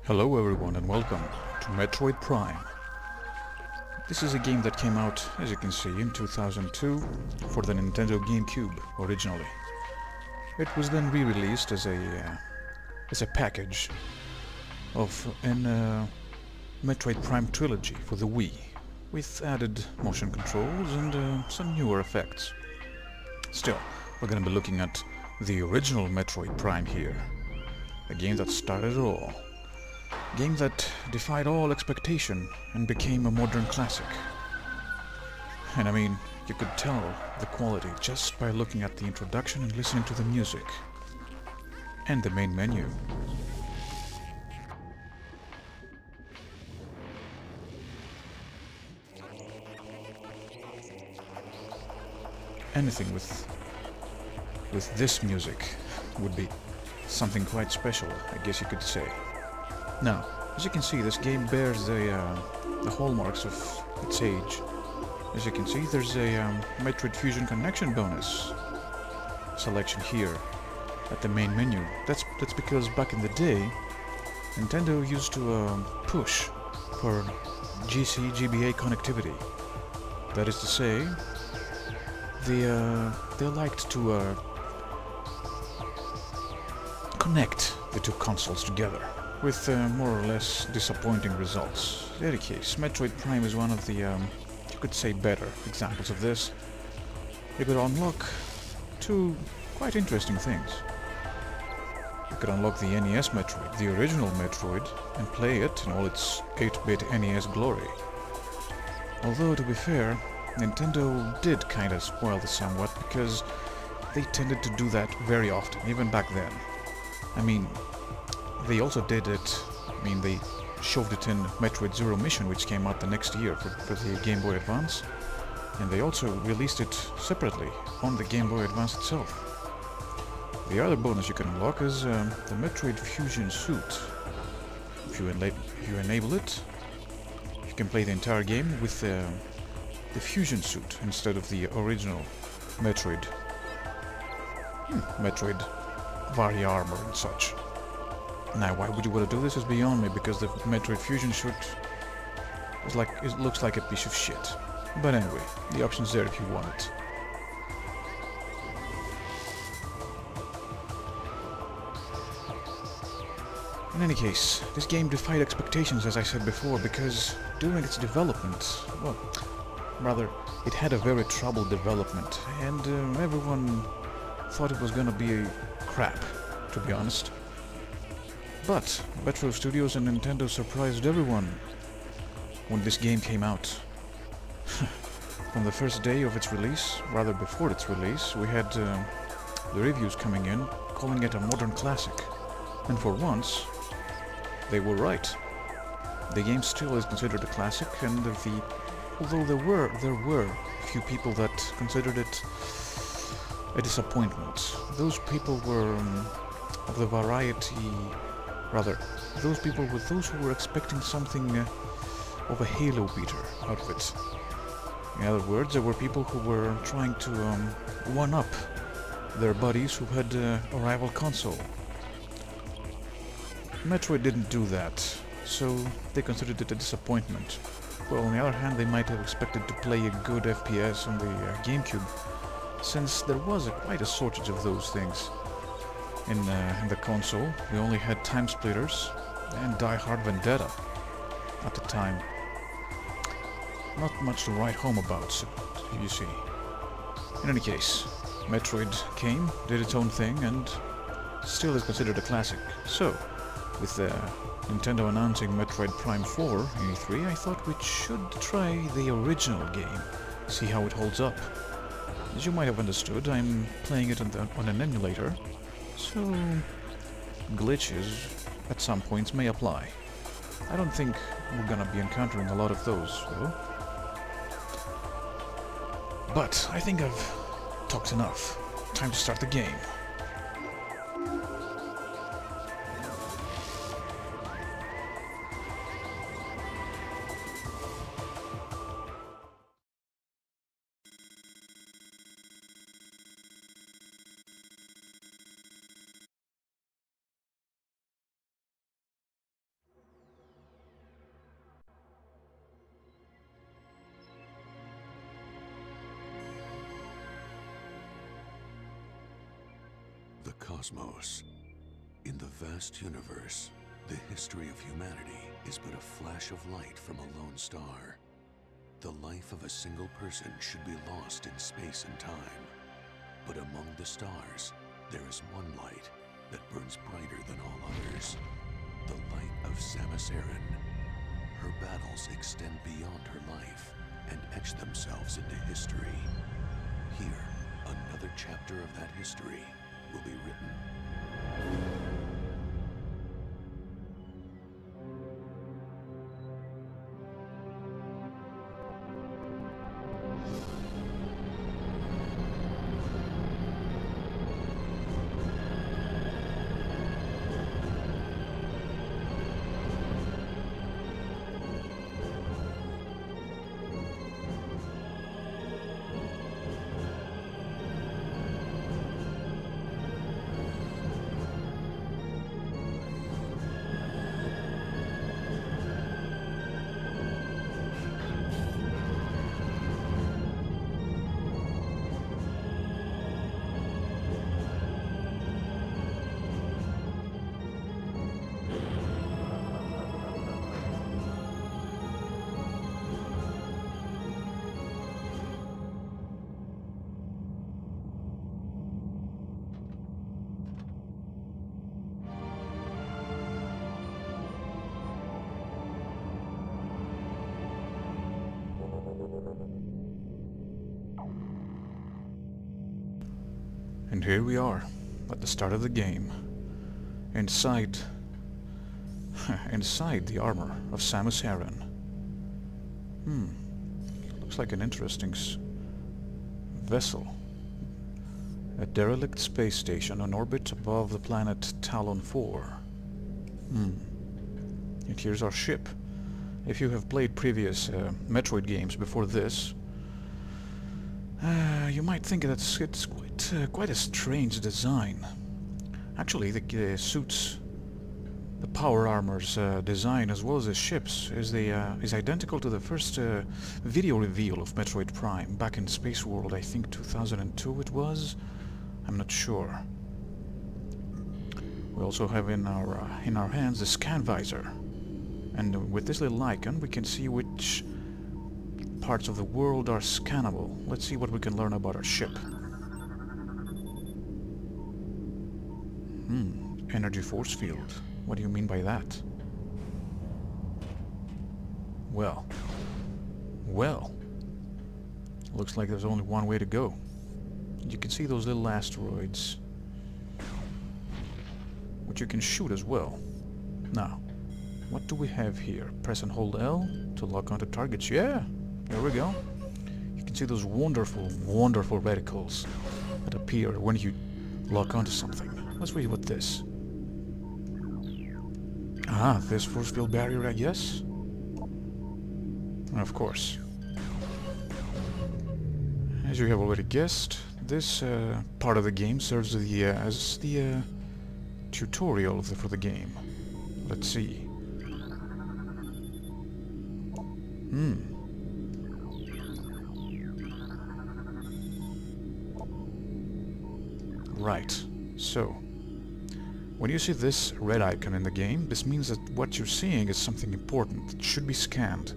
Hello everyone and welcome to Metroid Prime. This is a game that came out, as you can see, in 2002 for the Nintendo GameCube originally. It was then re-released as a package of an Metroid Prime trilogy for the Wii, with added motion controls and some newer effects. Still, we're gonna be looking at the original Metroid Prime here, a game that started it all. Game that defied all expectation and became a modern classic. And I mean, you could tell the quality just by looking at the introduction and listening to the music. And the main menu. Anything with this music would be something quite special, I guess you could say. Now, as you can see, this game bears the hallmarks of its age. As you can see, there's a Metroid Fusion Connection bonus selection here at the main menu. That's because back in the day, Nintendo used to push for GC-GBA connectivity. That is to say, they liked to connect the two consoles together, with more or less disappointing results. In any case, Metroid Prime is one of the, you could say, better examples of this. You could unlock two quite interesting things. You could unlock the NES Metroid, the original Metroid, and play it in all its 8-bit NES glory. Although, to be fair, Nintendo did kinda spoil this somewhat, because they tended to do that very often, even back then. I mean, they also did it, they shoved it in Metroid Zero Mission, which came out the next year for the Game Boy Advance, and they also released it separately on the Game Boy Advance itself. The other bonus you can unlock is the Metroid Fusion Suit. If you enable it, you can play the entire game with the Fusion Suit instead of the original Metroid Varia armor and such. Now, why would you want to do this is beyond me, because the Metroid Fusion Suit is it looks like a piece of shit. But anyway, the option's there if you want it. In any case, this game defied expectations, as I said before, because during its development, well, rather, it had a very troubled development, and everyone thought it was gonna be crap, to be honest. But Retro Studios and Nintendo surprised everyone when this game came out. From the first day of its release, rather before its release, we had the reviews coming in, calling it a modern classic. And for once, they were right. The game still is considered a classic, and although there were a few people that considered it a disappointment, those people were of the variety. Rather, those people were those who were expecting something of a Halo beater out of it. In other words, there were people who were trying to one-up their buddies who had a rival console. Metroid didn't do that, so they considered it a disappointment. Well, on the other hand, they might have expected to play a good FPS on the GameCube, since there was quite a shortage of those things. In the console, we only had Time Splitters and Die Hard Vendetta at the time. Not much to write home about, you see. In any case, Metroid came, did its own thing, and still is considered a classic. So, with Nintendo announcing Metroid Prime 4 in E3, I thought we should try the original game, see how it holds up. As you might have understood, I'm playing it on an emulator, so glitches at some points may apply. I don't think we're gonna be encountering a lot of those, though. But I think I've talked enough. Time to start the game. cosmos. In the vast universe, the history of humanity is but a flash of light from a lone star. The life of a single person should be lost in space and time. But among the stars, there is one light that burns brighter than all others. The light of Samus Aran. Her battles extend beyond her life and etch themselves into history. Here, another chapter of that history will be written. And here we are, at the start of the game. Inside the armor of Samus Aran. Looks like an interesting vessel. A derelict space station on orbit above the planet Talon 4. And here's our ship. If you have played previous Metroid games before this, you might think that it's quite a strange design. Actually, the suits, the power armor's design, as well as the ship's, is identical to the first video reveal of Metroid Prime back in Space World. I think 2002 it was. I'm not sure. We also have in our hands the scan visor, and with this little icon we can see which parts of the world are scannable. Let's see what we can learn about our ship. Energy force field. What do you mean by that? Well. Looks like there's only one way to go. You can see those little asteroids, which you can shoot as well. Now, what do we have here? Press and hold L to lock onto targets. Yeah, there we go. You can see those wonderful reticles that appear when you lock onto something. Let's read what this. Ah, this force field barrier, I guess? Of course. As you have already guessed, this part of the game serves as the tutorial for the game. Let's see. Right. So, when you see this red icon in the game, this means that what you're seeing is something important. It should be scanned.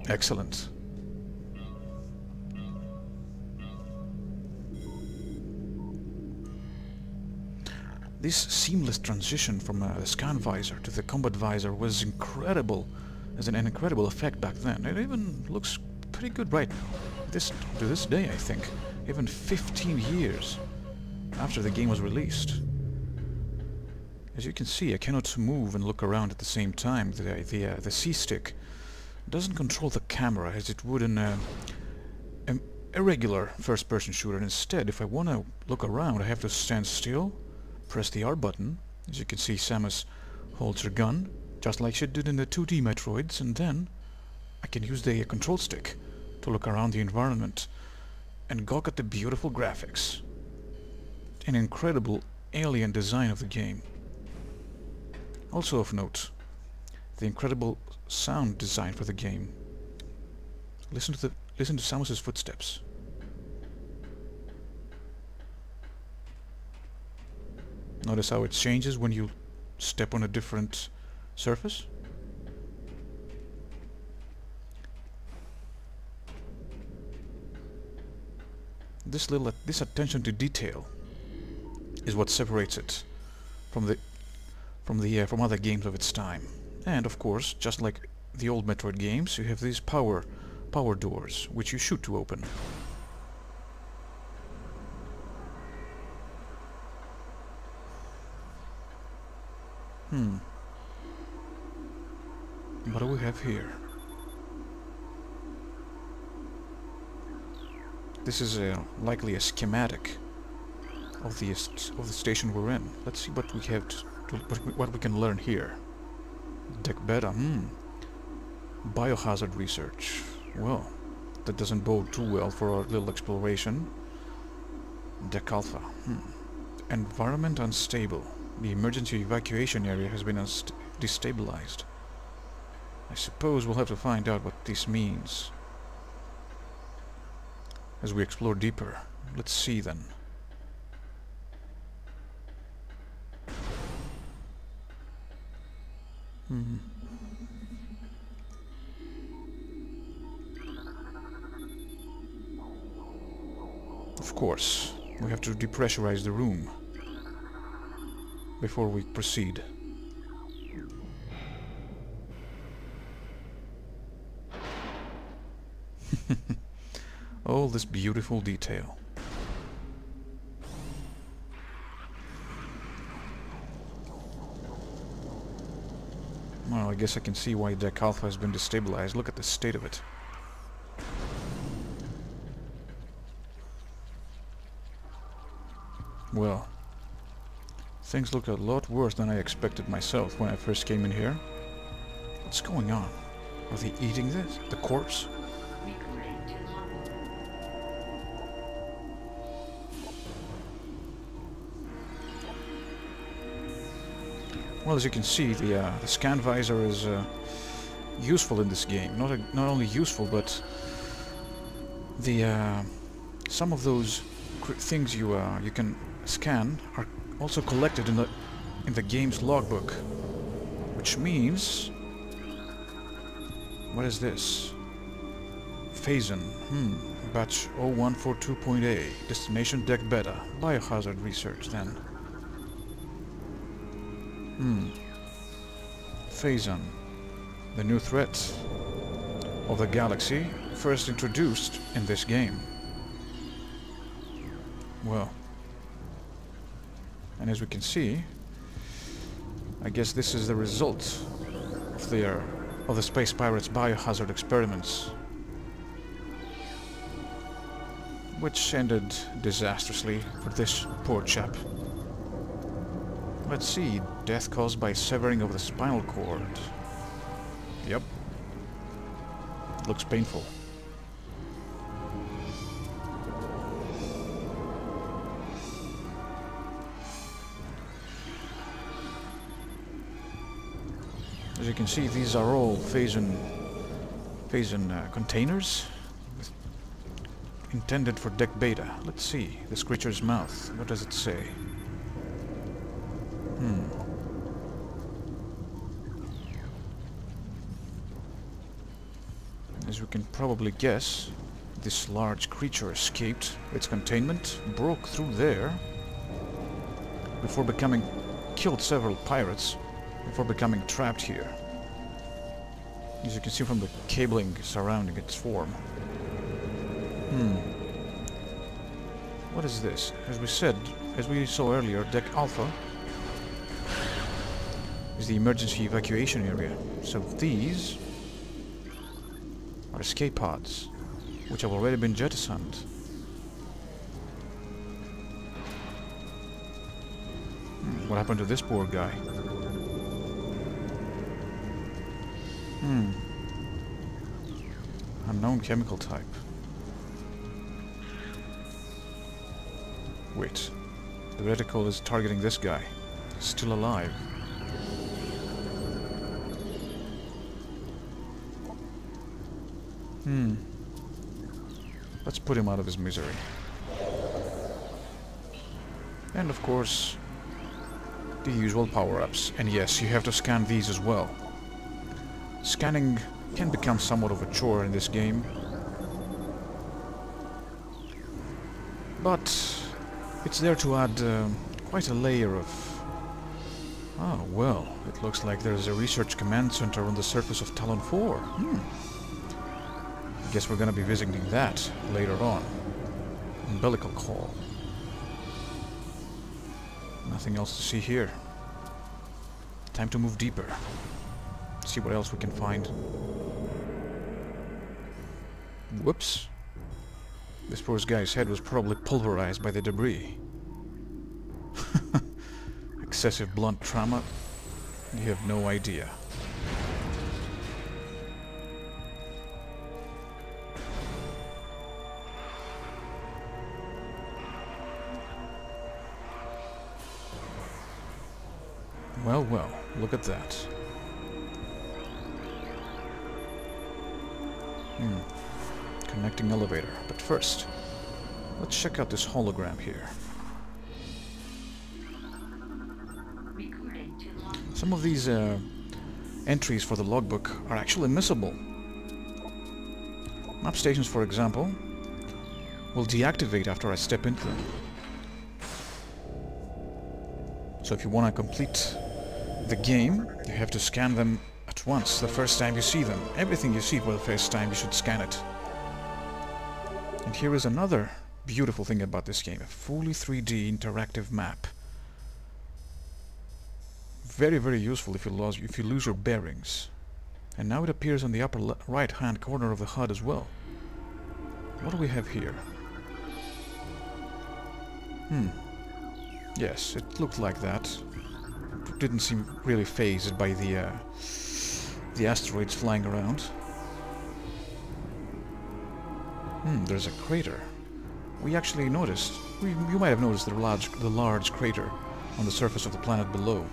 Excellent. This seamless transition from a scan visor to the combat visor was incredible, as an incredible effect back then. It even looks pretty good right now. To this day, I think. Even 15 years after the game was released. As you can see, I cannot move and look around at the same time. The C-stick doesn't control the camera as it would in a regular first-person shooter. Instead, if I want to look around, I have to stand still, press the R button. As you can see, Samus holds her gun, just like she did in the 2D Metroids, and then I can use the control stick to look around the environment and gawk at the beautiful graphics. An incredible alien design of the game. Also of note, the incredible sound design for the game. Listen to Samus's footsteps. Notice how it changes when you step on a different surface? This attention to detail is what separates it from other games of its time. And of course, just like the old Metroid games, you have these power doors which you shoot to open. What do we have here? This is likely a schematic of the station we're in. Let's see what we have what we can learn here. Deck Beta. Biohazard research. Well, that doesn't bode too well for our little exploration. Deck Alpha. Environment unstable. The emergency evacuation area has been destabilized. I suppose we'll have to find out what this means as we explore deeper. Let's see then. Of course, we have to depressurize the room before we proceed. All this beautiful detail. Well, I guess I can see why Deck Alpha has been destabilized. Look at the state of it. Well, things look a lot worse than I expected myself when I first came in here. What's going on? Are they eating this? The corpse? Well, as you can see, the scan visor is useful in this game. Not only useful, but the some of those things you can scan are also collected in the game's logbook, which means, what is this? Phazon. Batch 0142.A. Destination Deck Beta. Biohazard research then. Phazon, the new threat of the galaxy, first introduced in this game. Well, and as we can see, I guess this is the result of the Space Pirates biohazard experiments, which ended disastrously for this poor chap. Let's see, death caused by severing of the spinal cord. Yep. Looks painful. As you can see, these are all Phazon containers intended for Deck Beta. Let's see, this creature's mouth. What does it say? As we can probably guess, this large creature escaped its containment, broke through there, before killed several pirates, before becoming trapped here. As you can see from the cabling surrounding its form. What is this? As we saw earlier, Deck Alpha is the emergency evacuation area. So these are escape pods, which have already been jettisoned. What happened to this poor guy? Unknown chemical type. Wait, the reticle is targeting this guy. Still alive. Let's put him out of his misery. And of course, the usual power-ups. And yes, you have to scan these as well. Scanning can become somewhat of a chore in this game. But it's there to add quite a layer of... Oh, well, it looks like there's a research command center on the surface of Talon 4. I guess we're gonna be visiting that later on. Umbilical Hall. Nothing else to see here. Time to move deeper. See what else we can find. Whoops. This poor guy's head was probably pulverized by the debris. Excessive blunt trauma? You have no idea. Well, well, look at that. Connecting elevator. But first, let's check out this hologram here. Some of these entries for the logbook are actually missable. Map stations, for example, will deactivate after I step into them. So if you want to complete the game, you have to scan them at once, the first time you see them. Everything you see for the first time, you should scan it. And here is another beautiful thing about this game, a fully 3D interactive map. Very, very useful if you lose your bearings. And now it appears on the upper right-hand corner of the HUD as well. What do we have here? Yes, it looked like that. It didn't seem really fazed by the asteroids flying around. There's a crater. We actually noticed. You might have noticed the large crater on the surface of the planet below.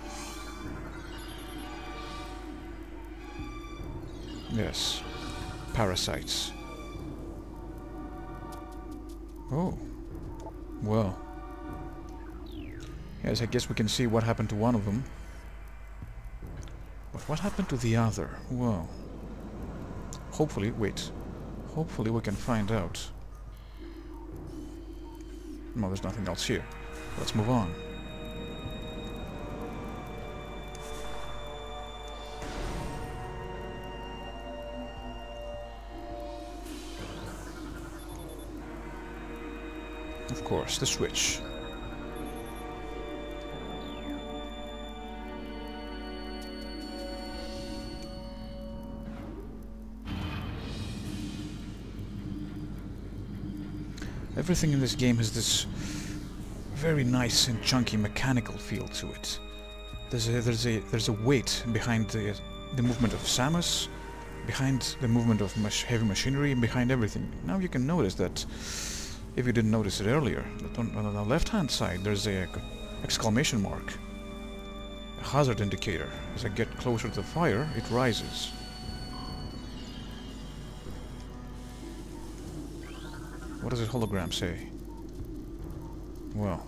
Yes, parasites. Oh, well. Yes, I guess we can see what happened to one of them. But what happened to the other? Well, hopefully we can find out. No, there's nothing else here. Let's move on. Of course, the switch. Everything in this game has this very nice and chunky mechanical feel to it. There's a weight behind the movement of Samus, behind the movement of heavy machinery, and behind everything. Now you can notice that, if you didn't notice it earlier, that on the left-hand side there's a exclamation mark, a hazard indicator. As I get closer to the fire, it rises. What does the hologram say? Well.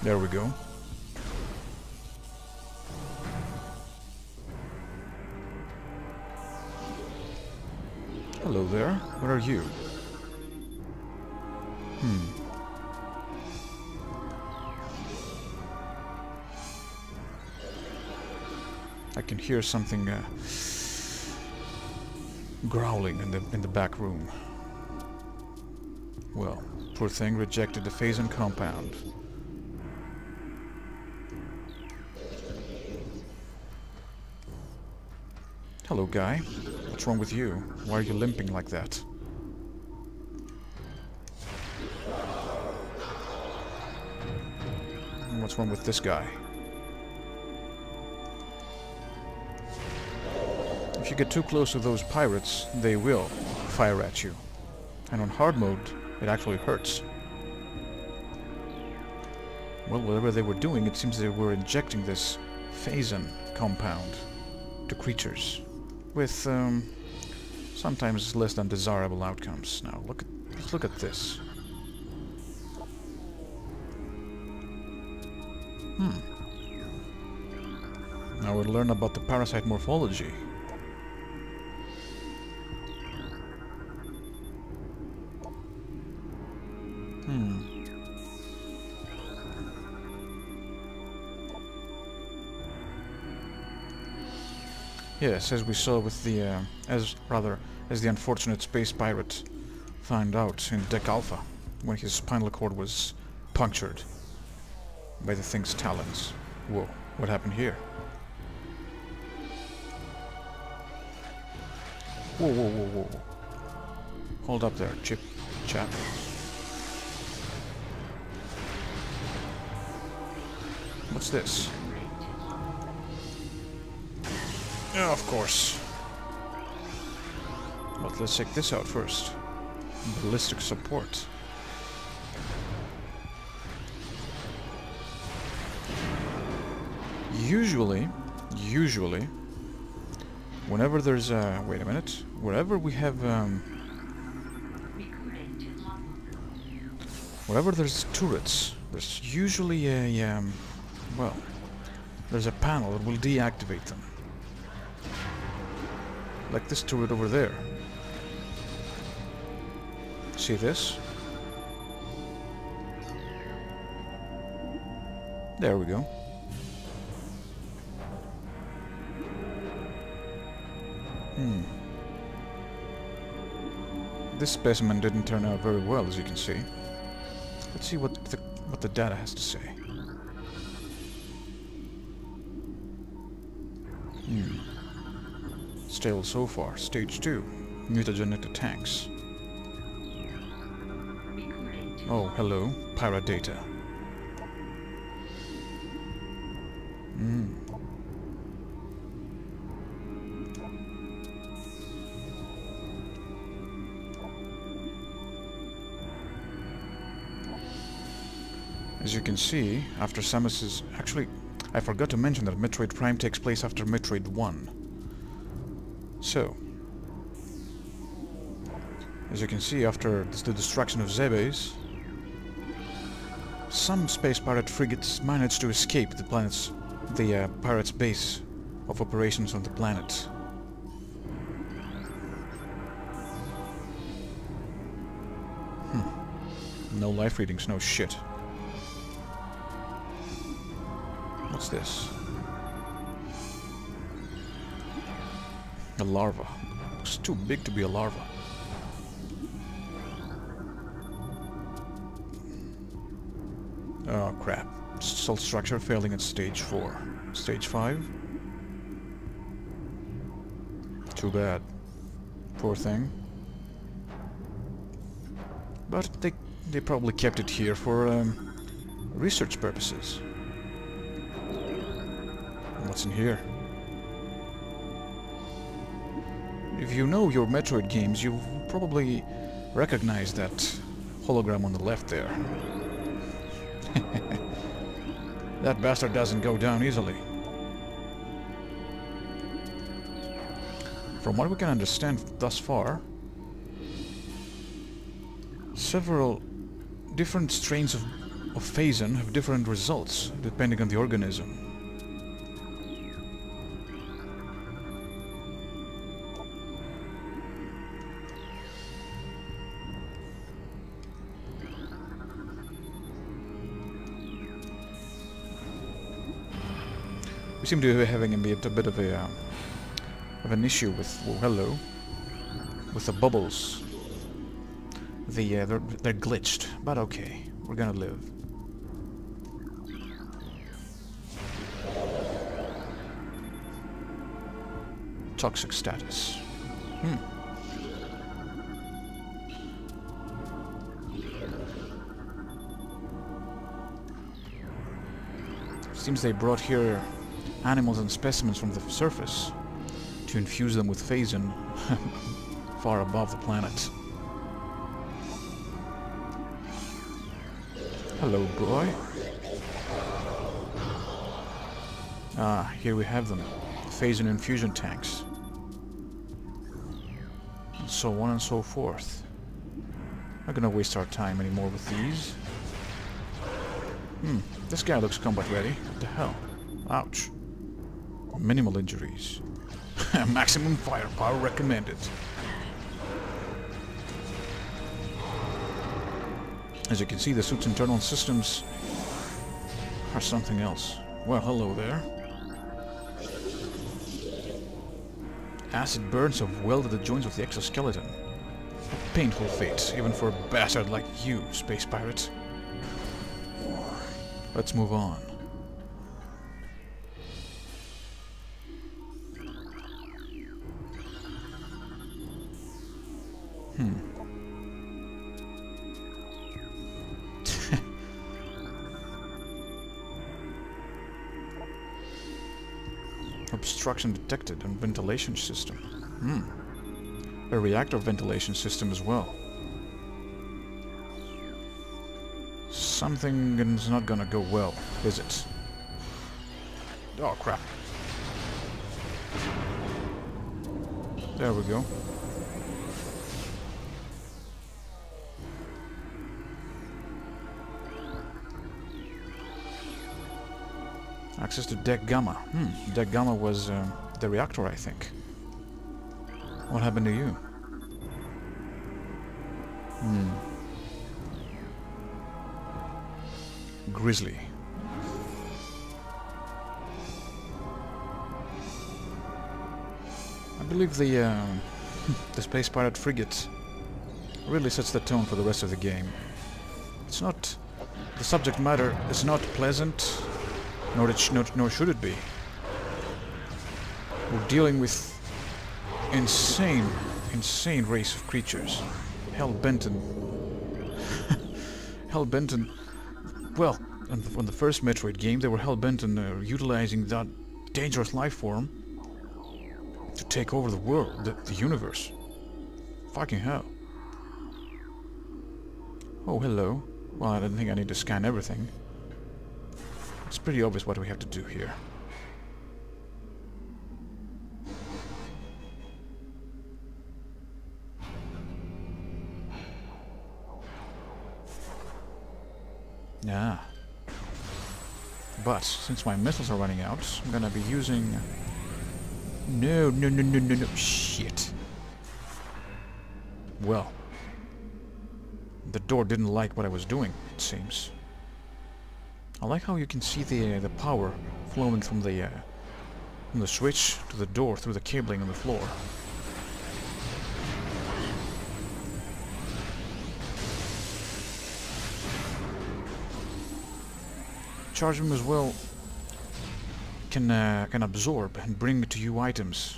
There we go. Hello there. What are you? I can hear something growling in the back room. Well, poor thing rejected the Phazon compound. Hello, guy. What's wrong with you? Why are you limping like that? And what's wrong with this guy? If you get too close to those pirates, they will fire at you. And on hard mode, it actually hurts. Well, whatever they were doing, it seems they were injecting this Phazon compound to creatures with sometimes less than desirable outcomes. Now let's look at this. Now we'll learn about the parasite morphology. Yes, as we saw with the, as the unfortunate space pirate found out in Deck Alpha, when his spinal cord was punctured by the thing's talons. Whoa, what happened here? Whoa, whoa, whoa, whoa. Hold up there, chap. What's this? Yeah, of course. But let's check this out first. Ballistic support. Usually, whenever there's a... wait a minute. Wherever we have... wherever there's turrets, there's usually a... well, there's a panel that will deactivate them. Like this turret over there. See this? There we go. This specimen didn't turn out very well, as you can see. Let's see what the data has to say. Stable so far. Stage 2. Mutagenetic tanks. Oh, hello. Paradata. As you can see, after Samus's... Actually, I forgot to mention that Metroid Prime takes place after Metroid 1. So, as you can see, after the destruction of Zebes, some space pirate frigates managed to escape the pirates' base of operations on the planet. No life readings, no shit. What's this? A larva. Looks too big to be a larva. Oh crap. Cell structure failing at stage 4. Stage 5? Too bad. Poor thing. But they probably kept it here for research purposes. What's in here? If you know your Metroid games, you've probably recognized that hologram on the left there. That bastard doesn't go down easily. From what we can understand thus far, several different strains of Phazon have different results depending on the organism. We seem to be having a bit of an issue with, well, hello, with the bubbles. They're glitched, but okay, we're gonna live. Toxic status. Seems they brought here animals and specimens from the surface to infuse them with Phazon far above the planet. Hello, boy. Ah, here we have them. Phazon infusion tanks. so on and so forth. Not gonna waste our time anymore with these. This guy looks combat ready. What the hell? Ouch. Minimal injuries. Maximum firepower recommended. As you can see, the suit's internal systems are something else. Well, hello there. Acid burns have welded the joints of the exoskeleton. A painful fate, even for a bastard like you, space pirate. Let's move on. Obstruction detected on ventilation system. A reactor ventilation system as well. Something is not gonna go well, is it? Oh crap. There we go. Access to Deck Gamma. Deck Gamma was the reactor, I think. What happened to you? Grizzly. I believe the Space Pirate frigate really sets the tone for the rest of the game. It's not... The subject matter is not pleasant, nor should it be. We're dealing with insane race of creatures. Hell-bent on... Well, on the first Metroid game, they were hell-bent on utilizing that dangerous life form to take over the world, the universe. Fucking hell. Oh, hello. Well, I don't think I need to scan everything. It's pretty obvious what we have to do here. Yeah. But, since my missiles are running out, I'm gonna be using... No. Shit. Well. The door didn't like what I was doing, it seems. I like how you can see the power flowing from the switch to the door through the cabling on the floor. Charge room as well can absorb and bring to you items.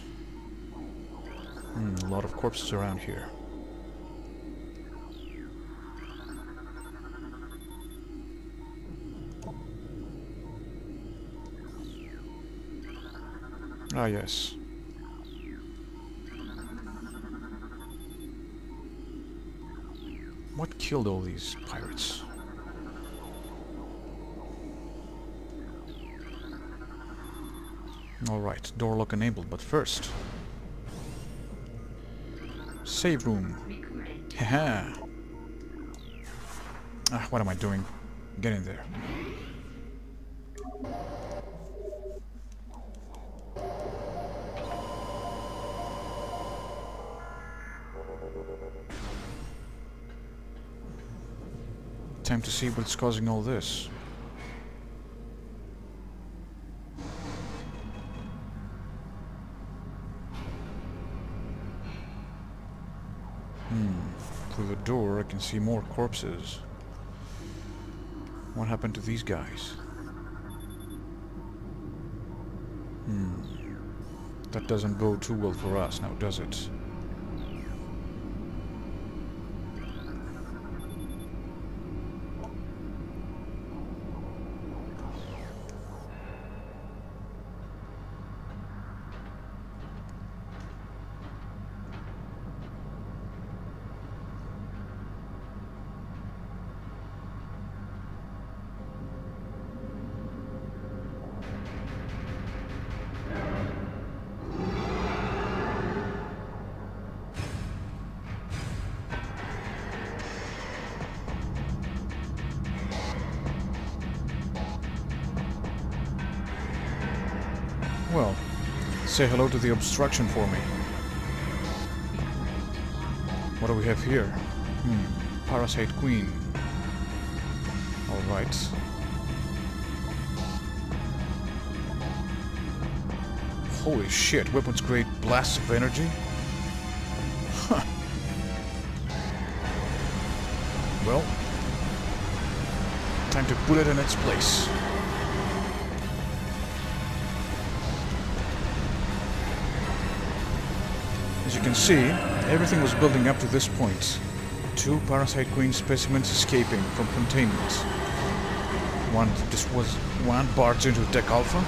A lot of corpses around here. Ah, yes. What killed all these pirates? Alright, door lock enabled, but first... Save room. Haha. What am I doing? Get in there. Time to see what's causing all this. Through the door I can see more corpses. What happened to these guys? That doesn't bode too well for us now, does it? Say hello to the obstruction for me. What do we have here? Parasite Queen. Alright. Holy shit, weapons grade blasts of energy? Huh. Well, time to put it in its place. As you can see, everything was building up to this point. 2 Parasite Queen specimens escaping from containment. One barged into Deck Alpha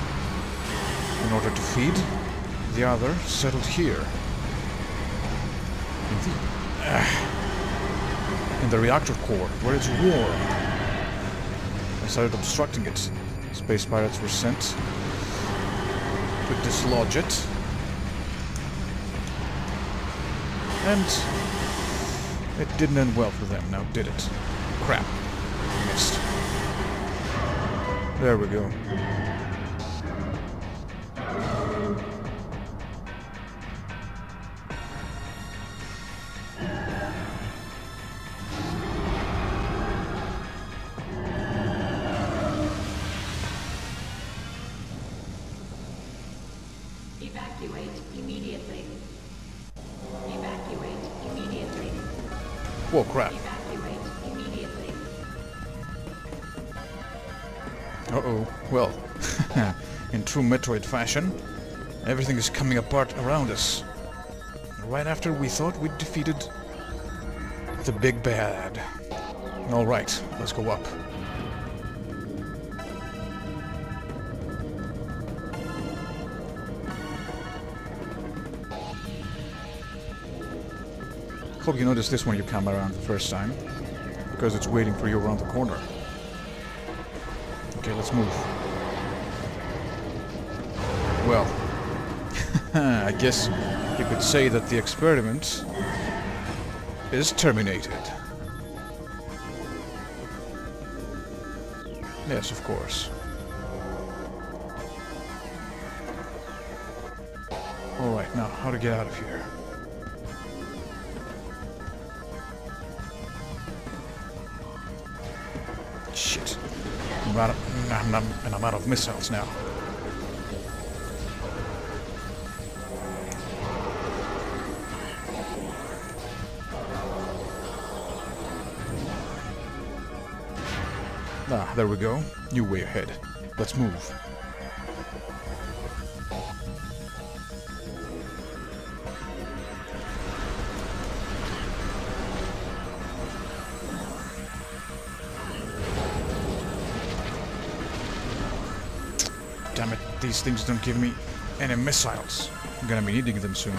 in order to feed. The other settled here. In the reactor core, where it's warm. I started obstructing it. Space pirates were sent to dislodge it. And it didn't end well for them, now did it? Crap. Missed. There we go. Evacuate immediately. Evacuate immediately. Whoa, crap. Evacuate immediately. Uh-oh. Well, in true Metroid fashion, everything is coming apart around us. Right after we thought we'd defeated the big bad. Alright, let's go up. Hope you noticed this when you come around the first time, because it's waiting for you around the corner. Okay, let's move. Well, I guess you could say that the experiment is terminated. Yes, of course. Alright, now, how to get out of here? Shit. I'm out of missiles now. Ah, there we go. New way ahead. Let's move. Damn it, these things don't give me any missiles. I'm gonna be needing them soon.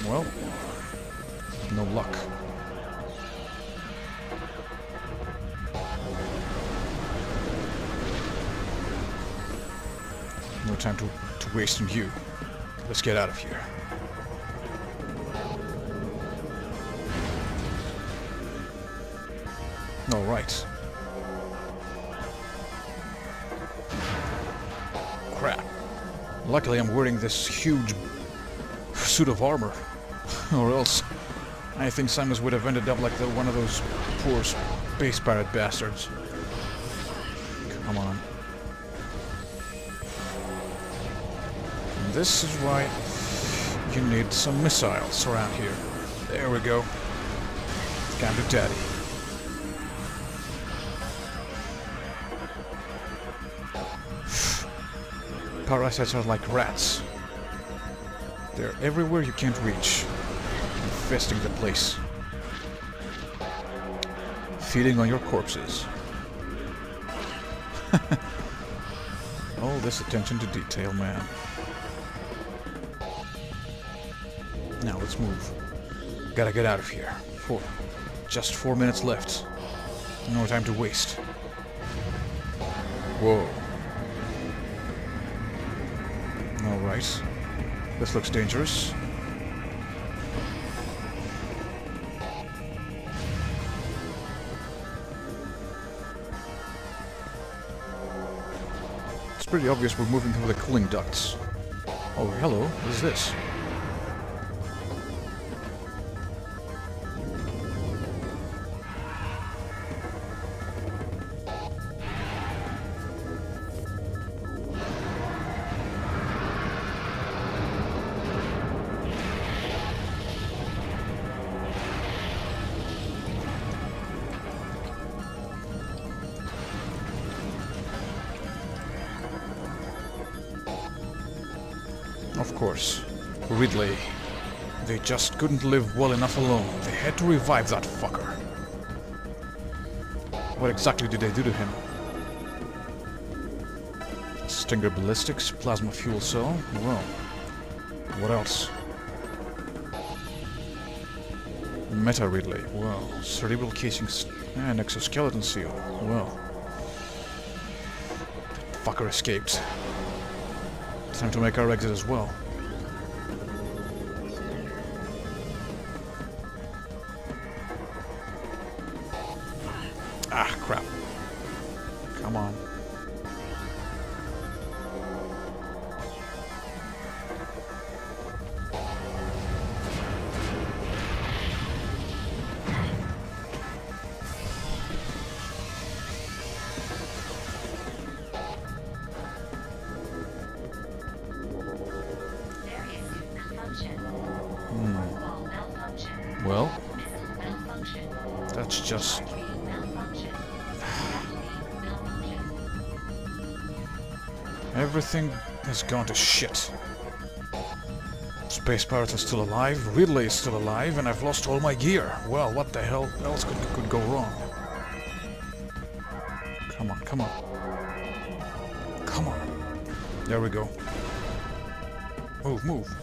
Well, no luck. No time to waste on you. Let's get out of here. All right. Crap. Luckily I'm wearing this huge suit of armor. Or else I think Samus would have ended up like one of those poor space pirate bastards. Come on. And this is why you need some missiles around here. There we go. Come to daddy. Parasites are like rats. They're everywhere you can't reach, infesting the place, feeding on your corpses. All this attention to detail, man. Now let's move. Gotta get out of here. Just 4 minutes left. No time to waste. Whoa. Alright. This looks dangerous. It's pretty obvious we're moving through the cooling ducts. Oh, hello. What is this? Of course. Ridley. They just couldn't live well enough alone. They had to revive that fucker. What exactly did they do to him? Stinger ballistics, plasma fuel cell. Well, what else? Meta Ridley. Well, cerebral casings and exoskeleton seal. Well, that fucker escaped. Time to make our exit as well. Ah, crap. Come on. Well, that's just... Everything has gone to shit. Space Pirates are still alive, Ridley is still alive, and I've lost all my gear. Well, what the hell else could go wrong? Come on, come on. Come on. There we go. Move, move.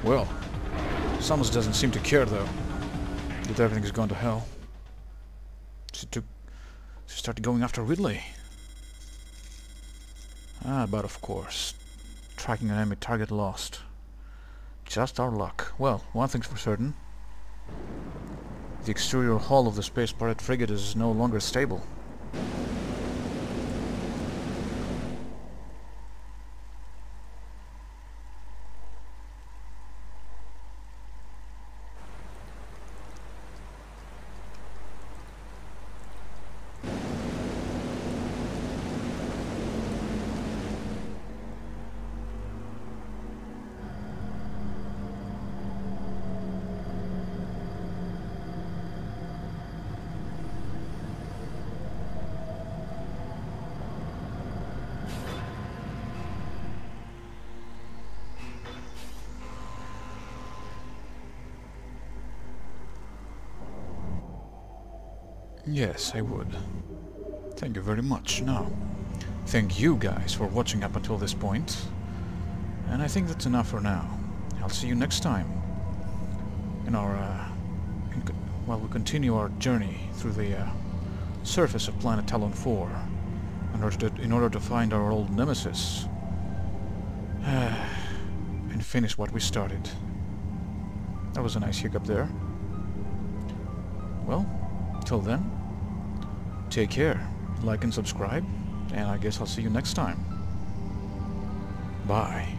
Well, Summers doesn't seem to care though that everything has gone to hell. She started going after Ridley. Ah, but of course, tracking an enemy target lost. Just our luck. Well, one thing's for certain. The exterior hull of the Space Pirate frigate is no longer stable. Yes, I would. Thank you very much. Now, thank you guys for watching up until this point. And I think that's enough for now. I'll see you next time in our, while we continue our journey through the surface of planet Talon 4 in order to find our old nemesis and finish what we started. That was a nice hiccup there. Well, till then, take care, like and subscribe, and I guess I'll see you next time. Bye.